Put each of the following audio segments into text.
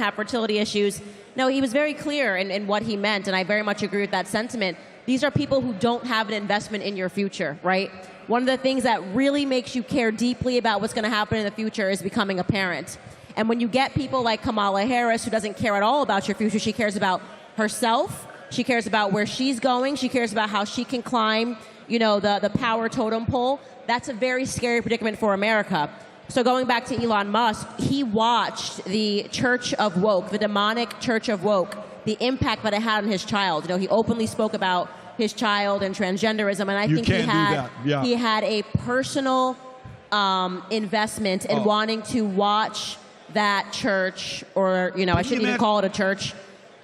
have fertility issues. No, he was very clear in what he meant, and I very much agree with that sentiment. These are people who don't have an investment in your future, right? One of the things that really makes you care deeply about what's going to happen in the future is becoming a parent. And when you get people like Kamala Harris, who doesn't care at all about your future, she cares about herself, she cares about where she's going, she cares about how she can climb, the power totem pole. That's a very scary predicament for America. So going back to Elon Musk, he watched the Church of Woke, the demonic Church of Woke, the impact that it had on his child. He openly spoke about his child and transgenderism, and I think he had a personal investment in wanting to watch that church, or I shouldn't even call it a church,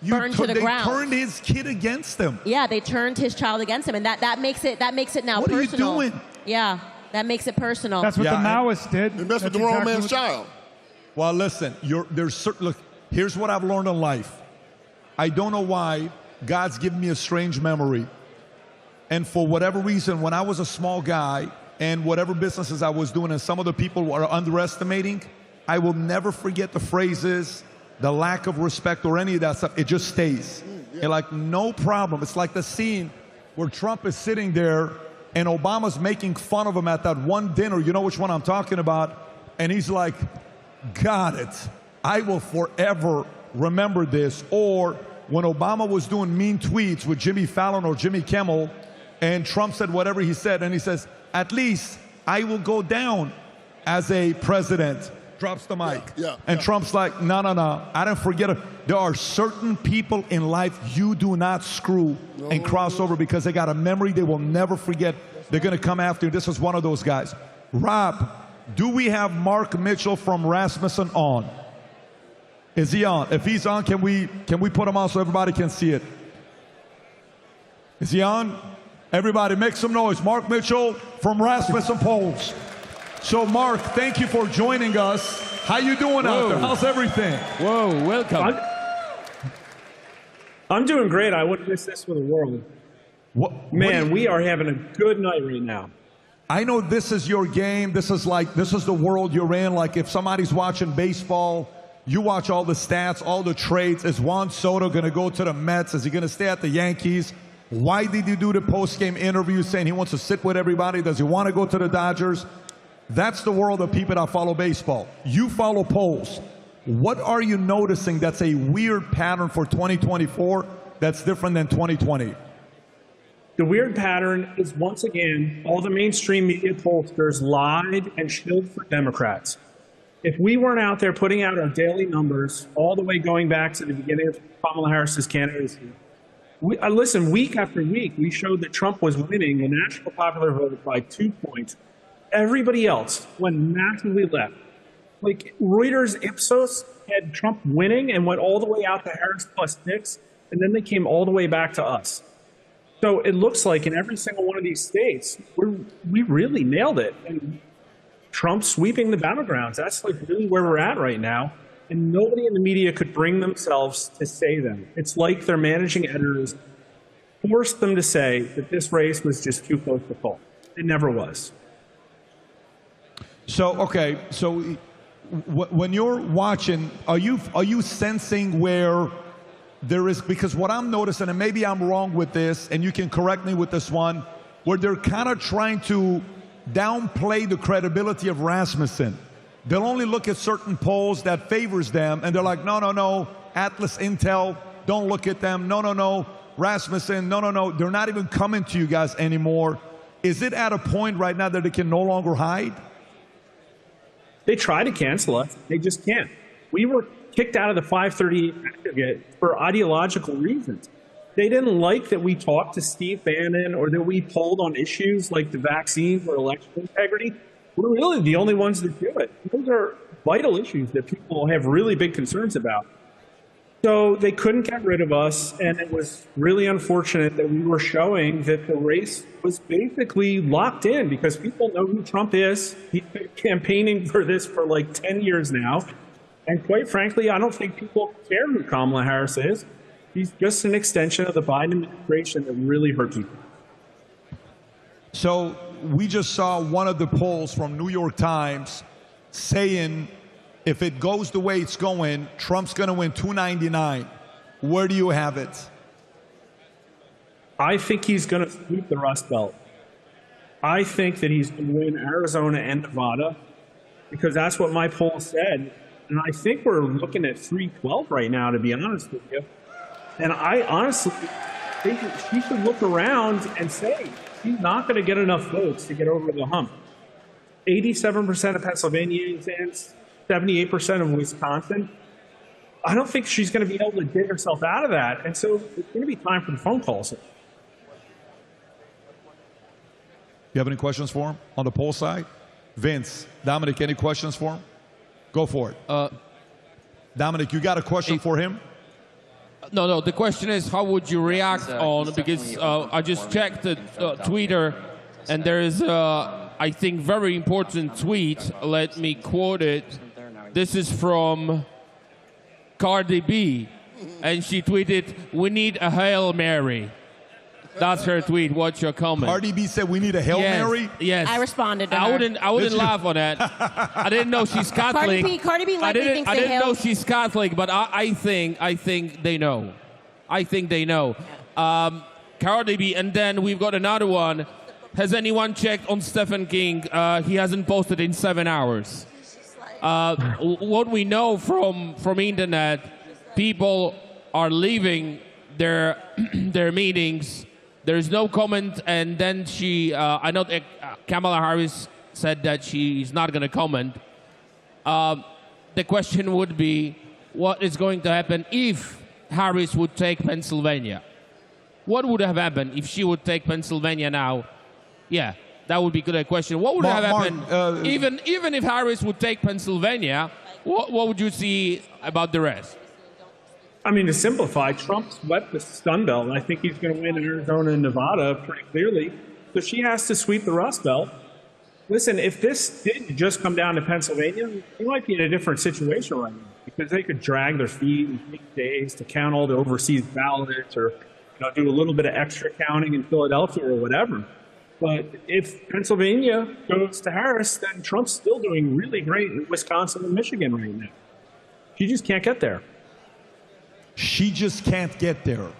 burn to the ground. They turned his kid against him. Yeah, they turned his child against him, and that makes it now what personal. What are you doing? Yeah, that makes it personal. That's what the Maoists did. You messed with the wrong man's child. Well, listen, look, here's what I've learned in life. I don't know why God's given me a strange memory. And for whatever reason, when I was a small guy and whatever businesses I was doing and some of the people were underestimating, I will never forget the phrases, the lack of respect or any of that stuff. It just stays. And like, no problem. It's like the scene where Trump is sitting there and Obama's making fun of him at that one dinner. You know which one I'm talking about? And he's like, got it. I will forever remember this. Or when Obama was doing mean tweets with Jimmy Fallon or Jimmy Kimmel, and Trump said whatever he said, and he says, at least I will go down as a president. Drops the mic. And Trump's like, no, I don't forget it. There are certain people in life you do not screw and cross over because they got a memory they will never forget. They're going to come after you. This is one of those guys. Rob, do we have Mark Mitchell from Rasmussen on? Is he on? If he's on, can we put him on so everybody can see it? Is he on? Everybody make some noise. Mark Mitchell from Rasmussen Polls. So, Mark, thank you for joining us. How you doing out there? How's everything? Whoa, welcome. I'm doing great. I wouldn't miss this for the world. Man, we are having a good night right now. I know this is your game. This is the world you're in. Like if somebody's watching baseball, you watch all the stats, all the trades. Is Juan Soto going to go to the Mets? Is he going to stay at the Yankees? Why did he do the post-game interview saying he wants to sit with everybody? Does he want to go to the Dodgers? That's the world of people that follow baseball. You follow polls. What are you noticing that's a weird pattern for 2024 that's different than 2020? The weird pattern is, once again, all the mainstream media pollsters lied and shilled for Democrats. If we weren't out there putting out our daily numbers, all the way going back to the beginning of Kamala Harris's candidacy, listen, week after week, we showed that Trump was winning the national popular vote by 2 points. Everybody else went massively left. Like Reuters Ipsos had Trump winning and went all the way out to Harris +6, and then they came all the way back to us. So it looks like in every single one of these states, we really nailed it. And Trump's sweeping the battlegrounds. That's like really where we're at right now. And nobody in the media could bring themselves to say them. It's like their managing editors forced them to say that this race was just too close to call. It never was. So, okay, so when you're watching, are you sensing where there is, because what I'm noticing, and maybe I'm wrong with this, and you can correct me with this one, where they're kind of trying to downplay the credibility of Rasmussen. They'll only look at certain polls that favors them, and they're like, no, Atlas Intel, don't look at them, no, Rasmussen, no. They're not even coming to you guys anymore. Is it at a point right now that they can no longer hide? They try to cancel us. They just can't. We were kicked out of the 538 aggregate for ideological reasons. They didn't like that we talked to Steve Bannon or that we polled on issues like the vaccines or election integrity. We're really the only ones that do it. Those are vital issues that people have really big concerns about. So they couldn't get rid of us, and it was really unfortunate that we were showing that the race was basically locked in because people know who Trump is. He's been campaigning for this for like 10 years now. And quite frankly, I don't think people care who Kamala Harris is. She's just an extension of the Biden administration that really hurt people. So we just saw one of the polls from New York Times saying If it goes the way it's going, Trump's going to win 299. Where do you have it? I think he's going to sweep the Rust Belt. I think that he's going to win Arizona and Nevada because that's what my poll said. And I think we're looking at 312 right now, to be honest with you. And I honestly think that she should look around and say she's not going to get enough votes to get over the hump. 87% of Pennsylvanians, 78% of Wisconsin. I don't think she's going to be able to dig herself out of that. And so it's going to be time for the phone calls. You have any questions for him on the poll side? Vince, Dominic, any questions for him? Go for it. Dominic, you got a question for him? No. The question is, how would you react on, because I just checked the Twitter, and there is, I think, very important tweet. Let me quote it. This is from Cardi B, and she tweeted, "We need a Hail Mary." That's her tweet. What's your comment? Cardi B said we need a Hail Mary? Yes. I responded to her. I wouldn't laugh on that. I didn't know she's Catholic. Cardi B likely thinks I they didn't hail. know she's Catholic, but I think they know. I think they know. Cardi B, and then we've got another one. Has anyone checked on Stephen King? He hasn't posted in 7 hours. What we know from internet, people are leaving their their meetings. There's no comment, and then I know Kamala Harris said that she's not going to comment. The question would be, what is going to happen if Harris would take Pennsylvania? What would have happened if she would take Pennsylvania now? Yeah, that would be a good question. What would have happened even if Harris would take Pennsylvania? What would you see about the rest? I mean, to simplify, Trump swept the Sun Belt. I think he's going to win Arizona and Nevada pretty clearly. So she has to sweep the Rust Belt. Listen, if this did just come down to Pennsylvania, we might be in a different situation right now because they could drag their feet and take days to count all the overseas ballots or do a little bit of extra counting in Philadelphia or whatever. But if Pennsylvania goes to Harris, then Trump's still doing really great in Wisconsin and Michigan right now. She just can't get there. She just can't get there.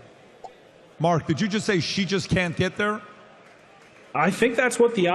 Mark, did you just say she just can't get there? I think that's what the